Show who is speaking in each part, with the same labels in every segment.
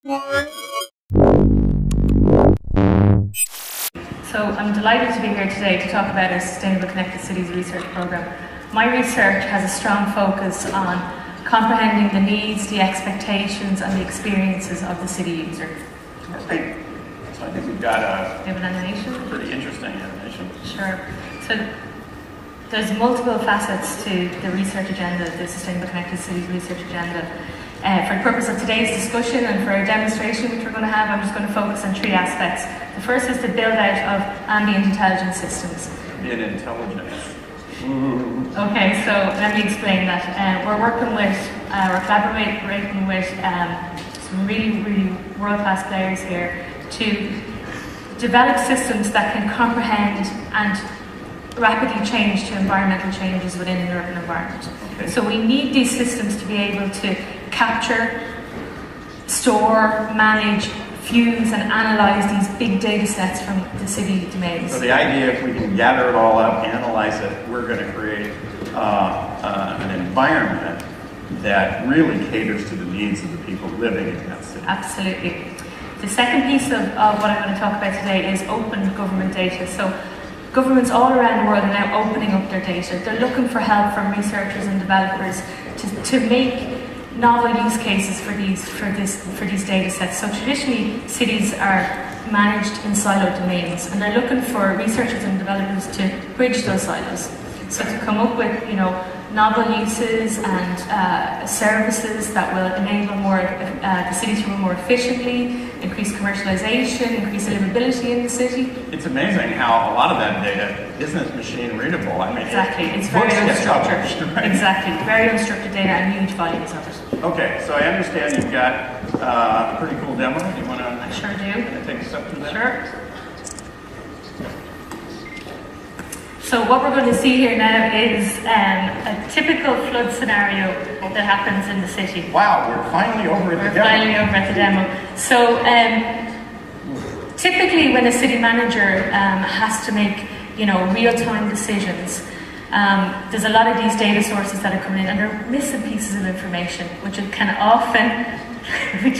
Speaker 1: So I'm delighted to be here today to talk about our Sustainable Connected Cities research programme. My research has a strong focus on comprehending the needs, the expectations and the experiences of the city user.
Speaker 2: Okay. So I think we've got
Speaker 1: Do you have an animation?
Speaker 2: pretty interesting animation.
Speaker 1: Sure. So there's multiple facets to the research agenda, the Sustainable Connected Cities research agenda. For the purpose of today's discussion and for our demonstration which we're going to have, I'm just going to focus on three aspects. The first is the build out of ambient intelligence systems.
Speaker 2: Ambient intelligence.
Speaker 1: Okay, so let me explain that. We're working with, we're collaborating with some really world-class players here to develop systems that can comprehend and rapidly change to environmental changes within an urban environment.
Speaker 2: Okay.
Speaker 1: So we need these systems to be able to capture, store, manage, fuse and analyse these big data sets from the city domains.
Speaker 2: So the idea, if we can gather it all up, analyze it, we're going to create an environment that really caters to the needs of the people living in that city.
Speaker 1: Absolutely. The second piece of what I'm going to talk about today is open government data. So governments all around the world are now opening up their data. They're looking for help from researchers and developers to make novel use cases for these data sets. So traditionally, cities are managed in siloed domains, and they're looking for researchers and developers to bridge those silos. So to come up with, novel uses and services that will enable the city to run more efficiently, increase commercialization, increase livability in the city.
Speaker 2: It's amazing how a lot of that data isn't machine readable. I mean,
Speaker 1: exactly, it's very unstructured.
Speaker 2: Right?
Speaker 1: Exactly, very unstructured data and huge volumes of it.
Speaker 2: Okay, so I understand you've got a pretty cool demo. Do you want to?
Speaker 1: I sure do.
Speaker 2: Take a step through that?
Speaker 1: Sure. So what we're going to see here now is a typical flood scenario that happens in the city.
Speaker 2: Wow, we're finally over at the demo.
Speaker 1: We're finally over at the demo. So typically when a city manager has to make, real-time decisions, there's a lot of these data sources that are coming in and they're missing pieces of information, which can often lead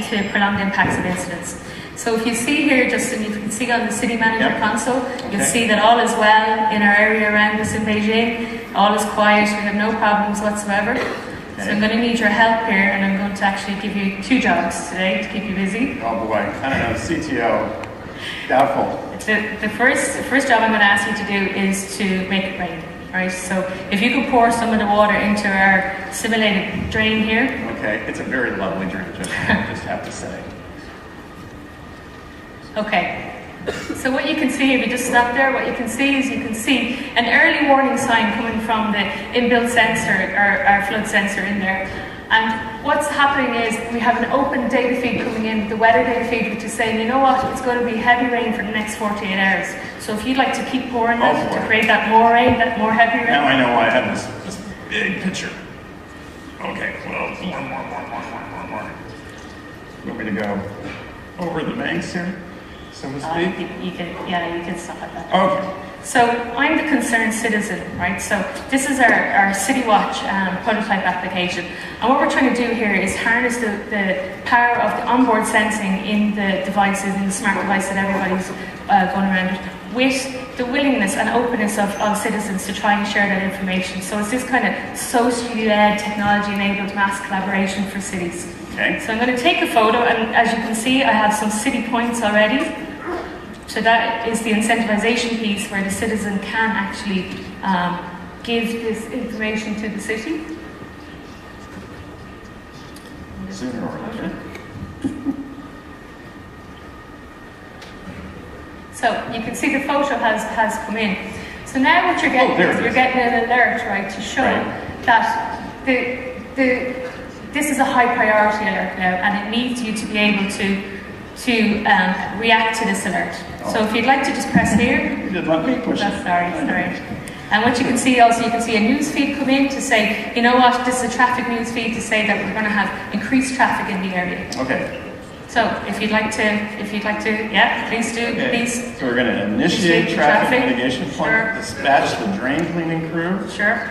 Speaker 1: to prolonged impacts of incidents. So if you see here, Justin, you can see on the city manager console, you'll see that all is well in our area around us in Beijing. All is quiet, we have no problems whatsoever. So I'm going to need your help here, and I'm going to actually give you two jobs today to keep you busy.
Speaker 2: Oh boy, I don't know, CTO, doubtful.
Speaker 1: The first job I'm going to ask you to do is to make it rain. Right, so if you could pour some of the water into our simulated drain here.
Speaker 2: Okay, it's a very lovely drain, I just have to say.
Speaker 1: Okay, so what you can see, if you just stop there, what you can see is an early warning sign coming from the inbuilt sensor, our flood sensor in there. And what's happening is we have an open data feed coming in, the weather data feed, which is saying, you know what, it's going to be heavy rain for the next 48 hours. So if you'd like to keep pouring that to create that more rain, that more heavy rain.
Speaker 2: Now I know why I have this big picture. Okay, well, more. You want me to go over the banks here? So to speak?
Speaker 1: You can stop at that.
Speaker 2: Okay.
Speaker 1: So I'm the concerned citizen, right? So this is our CityWatch prototype application. And what we're trying to do here is harness the power of the onboard sensing in the devices, in the smart device that everybody's going around with the willingness and openness of citizens to try and share that information. So it's this kind of socially led, technology-enabled mass collaboration for cities.
Speaker 2: Okay.
Speaker 1: So I'm going to take a photo, and as you can see, I have some city points already. So that is the incentivization piece where the citizen can actually give this information to the city.
Speaker 2: Sooner or later.
Speaker 1: So you can see the photo has come in. So now what you're getting is you're getting an alert, right, to show that this is a high priority alert now, and it needs you to be able to react to this alert. So if you'd like to just press here.
Speaker 2: You did let me push it.
Speaker 1: Sorry. And what you can see also, you can see a news feed come in to say, you know what, this is a traffic news feed to say that we're going to have increased traffic in the area.
Speaker 2: Okay.
Speaker 1: So if you'd like to, yeah, please do, please.
Speaker 2: So we're going to initiate traffic mitigation plan, dispatch the drain cleaning crew,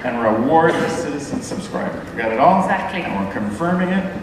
Speaker 2: and reward the citizen subscriber. You got it all?
Speaker 1: Exactly.
Speaker 2: And we're confirming it.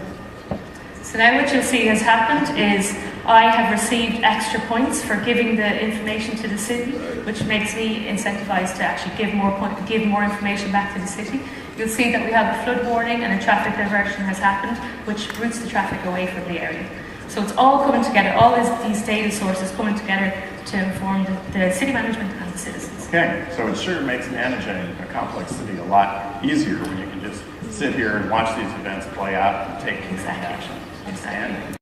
Speaker 1: So now what you'll see has happened is I have received extra points for giving the information to the city, which makes me incentivised to actually give more information back to the city. You'll see that we have a flood warning and a traffic diversion has happened, which routes the traffic away from the area. So it's all coming together, all these data sources coming together to inform the city management and the citizens.
Speaker 2: Okay, so it sure makes managing a complex city a lot easier when you can just sit here and watch these events play out and take action.
Speaker 1: Exactly.